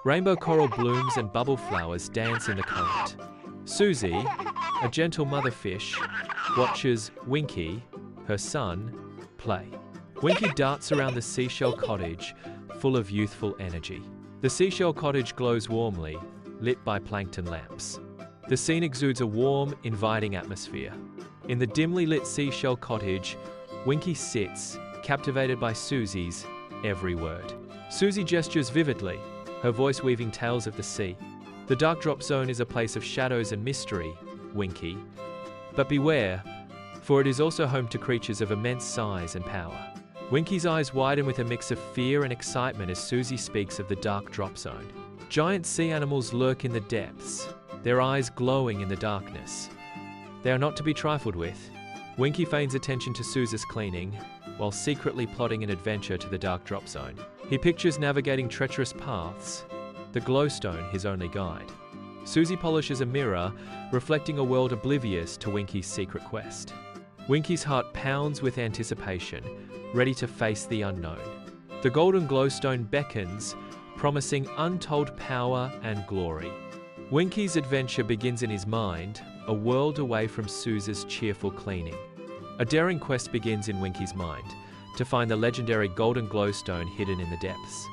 Rainbow coral blooms and bubble flowers dance in the current. Suzi, a gentle mother fish, watches Winky, her son, play. Winky darts around the seashell cottage, full of youthful energy. The seashell cottage glows warmly, lit by plankton lamps. The scene exudes a warm, inviting atmosphere. In the dimly lit seashell cottage, Winky sits, captivated by Suzi's every word. Suzi gestures vividly, her voice weaving tales of the sea. The dark drop zone is a place of shadows and mystery, Winky. But beware, for it is also home to creatures of immense size and power. Winky's eyes widen with a mix of fear and excitement as Suzi speaks of the dark drop zone. Giant sea animals lurk in the depths, their eyes glowing in the darkness. They are not to be trifled with. Winky feigns attention to Suzi's cleaning, while secretly plotting an adventure to the dark drop zone. He pictures navigating treacherous paths, the glowstone his only guide. Suzi polishes a mirror, reflecting a world oblivious to Winky's secret quest. Winky's heart pounds with anticipation, ready to face the unknown. The golden glowstone beckons, promising untold power and glory. Winky's adventure begins in his mind, a world away from Suzi's cheerful cleaning. A daring quest begins in Winky's mind, to find the legendary golden glowstone hidden in the depths.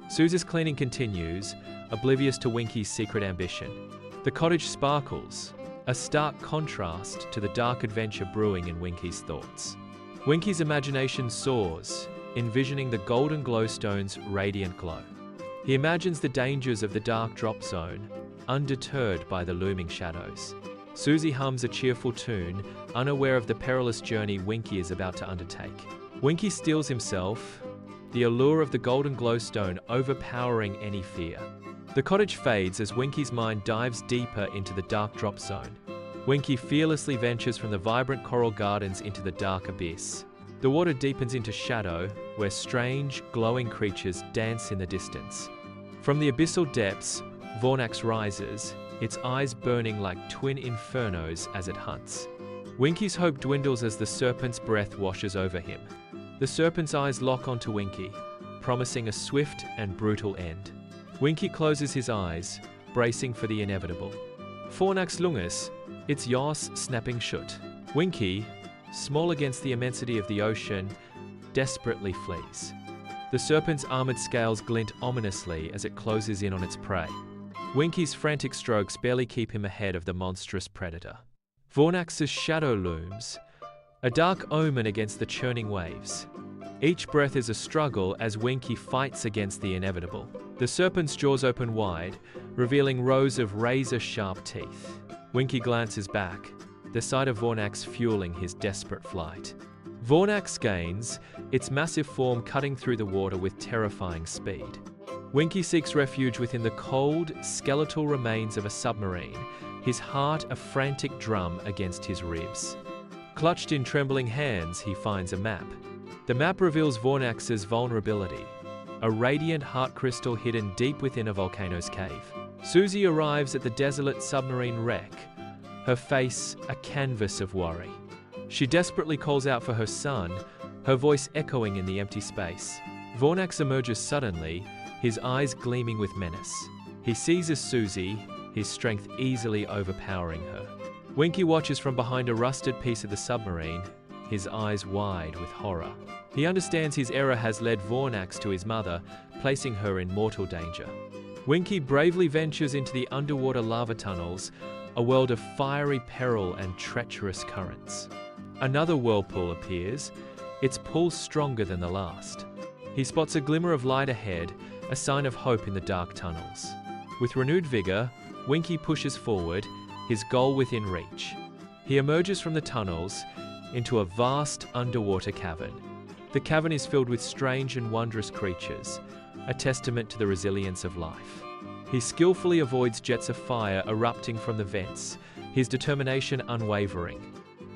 Suzi's cleaning continues, oblivious to Winky's secret ambition. The cottage sparkles, a stark contrast to the dark adventure brewing in Winky's thoughts. Winky's imagination soars, envisioning the golden glowstone's radiant glow. He imagines the dangers of the dark drop zone, undeterred by the looming shadows. Suzi hums a cheerful tune, unaware of the perilous journey Winky is about to undertake. Winky steels himself, the allure of the golden glowstone overpowering any fear. The cottage fades as Winky's mind dives deeper into the dark drop zone. Winky fearlessly ventures from the vibrant coral gardens into the dark abyss. The water deepens into shadow, where strange, glowing creatures dance in the distance. From the abyssal depths, Vornax rises, its eyes burning like twin infernos as it hunts. Winky's hope dwindles as the serpent's breath washes over him. The serpent's eyes lock onto Winky, promising a swift and brutal end. Winky closes his eyes, bracing for the inevitable. Fornax lungus, its jaws snapping shut. Winky, small against the immensity of the ocean, desperately flees. The serpent's armored scales glint ominously as it closes in on its prey. Winky's frantic strokes barely keep him ahead of the monstrous predator. Vornax's shadow looms, a dark omen against the churning waves. Each breath is a struggle as Winky fights against the inevitable. The serpent's jaws open wide, revealing rows of razor-sharp teeth. Winky glances back, the sight of Vornax fueling his desperate flight. Vornax gains, its massive form cutting through the water with terrifying speed. Winky seeks refuge within the cold, skeletal remains of a submarine, his heart a frantic drum against his ribs. Clutched in trembling hands, he finds a map. The map reveals Vornax's vulnerability, a radiant heart crystal hidden deep within a volcano's cave. Suzi arrives at the desolate submarine wreck, her face a canvas of worry. She desperately calls out for her son, her voice echoing in the empty space. Vornax emerges suddenly, his eyes gleaming with menace. He seizes Suzi, his strength easily overpowering her. Winky watches from behind a rusted piece of the submarine, his eyes wide with horror. He understands his error has led Vornax to his mother, placing her in mortal danger. Winky bravely ventures into the underwater lava tunnels, a world of fiery peril and treacherous currents. Another whirlpool appears, its pull stronger than the last. He spots a glimmer of light ahead, a sign of hope in the dark tunnels. With renewed vigor, Winky pushes forward, his goal within reach. He emerges from the tunnels into a vast underwater cavern. The cavern is filled with strange and wondrous creatures, a testament to the resilience of life. He skillfully avoids jets of fire erupting from the vents, his determination unwavering.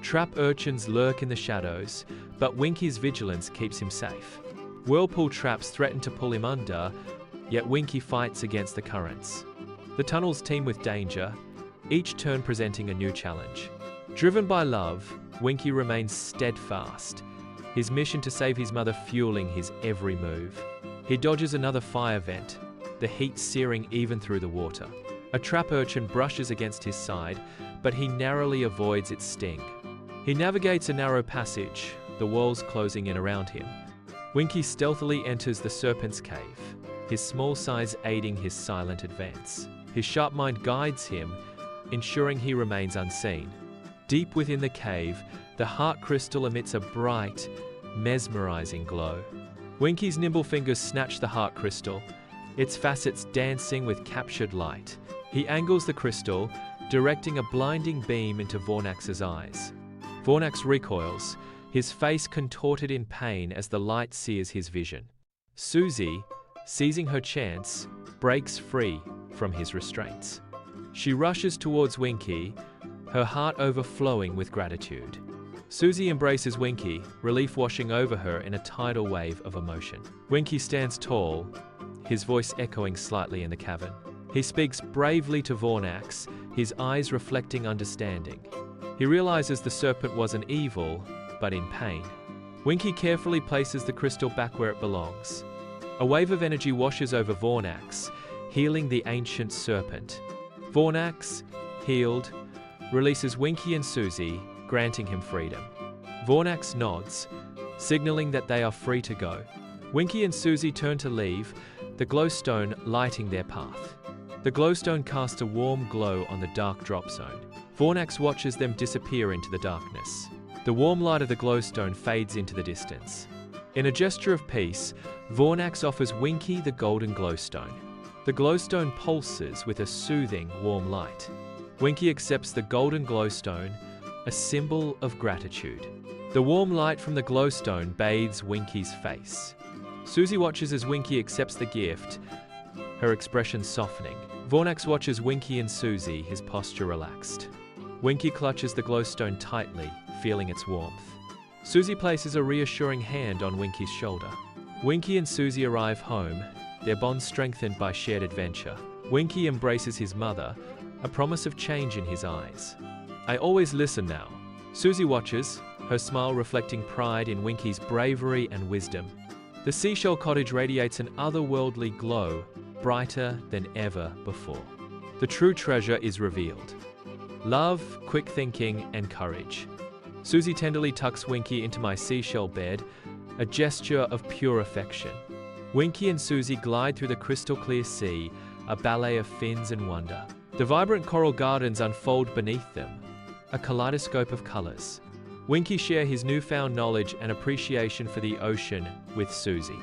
Trap urchins lurk in the shadows, but Winky's vigilance keeps him safe. Whirlpool traps threaten to pull him under, yet Winky fights against the currents. The tunnels teem with danger, each turn presenting a new challenge. Driven by love, Winky remains steadfast, his mission to save his mother fueling his every move. He dodges another fire vent, the heat searing even through the water. A trap urchin brushes against his side, but he narrowly avoids its sting. He navigates a narrow passage, the walls closing in around him. Winky stealthily enters the serpent's cave, his small size aiding his silent advance. His sharp mind guides him, ensuring he remains unseen. Deep within the cave, the heart crystal emits a bright, mesmerizing glow. Winky's nimble fingers snatch the heart crystal, its facets dancing with captured light. He angles the crystal, directing a blinding beam into Vornax's eyes. Vornax recoils, his face contorted in pain as the light sears his vision. Suzi, seizing her chance, breaks free from his restraints. She rushes towards Winky, her heart overflowing with gratitude. Suzi embraces Winky, relief washing over her in a tidal wave of emotion. Winky stands tall, his voice echoing slightly in the cavern. He speaks bravely to Vornax, his eyes reflecting understanding. He realizes the serpent wasn't evil, but in pain. Winky carefully places the crystal back where it belongs. A wave of energy washes over Vornax, healing the ancient serpent. Vornax, healed, releases Winky and Suzi, granting him freedom. Vornax nods, signaling that they are free to go. Winky and Suzi turn to leave, the glowstone lighting their path. The glowstone casts a warm glow on the dark drop zone. Vornax watches them disappear into the darkness. The warm light of the glowstone fades into the distance. In a gesture of peace, Vornax offers Winky the golden glowstone. The glowstone pulses with a soothing, warm light. Winky accepts the golden glowstone, a symbol of gratitude. The warm light from the glowstone bathes Winky's face. Suzi watches as Winky accepts the gift, her expression softening. Vornax watches Winky and Suzi, his posture relaxed. Winky clutches the glowstone tightly, feeling its warmth. Suzi places a reassuring hand on Winky's shoulder. Winky and Suzi arrive home, their bond strengthened by shared adventure. Winky embraces his mother, a promise of change in his eyes. "I always listen now." Suzi watches, her smile reflecting pride in Winky's bravery and wisdom. The seashell cottage radiates an otherworldly glow, brighter than ever before. The true treasure is revealed. Love, quick thinking, and courage. Suzi tenderly tucks Winky into my seashell bed, a gesture of pure affection. Winky and Suzi glide through the crystal-clear sea, a ballet of fins and wonder. The vibrant coral gardens unfold beneath them, a kaleidoscope of colors. Winky shares his newfound knowledge and appreciation for the ocean with Suzi.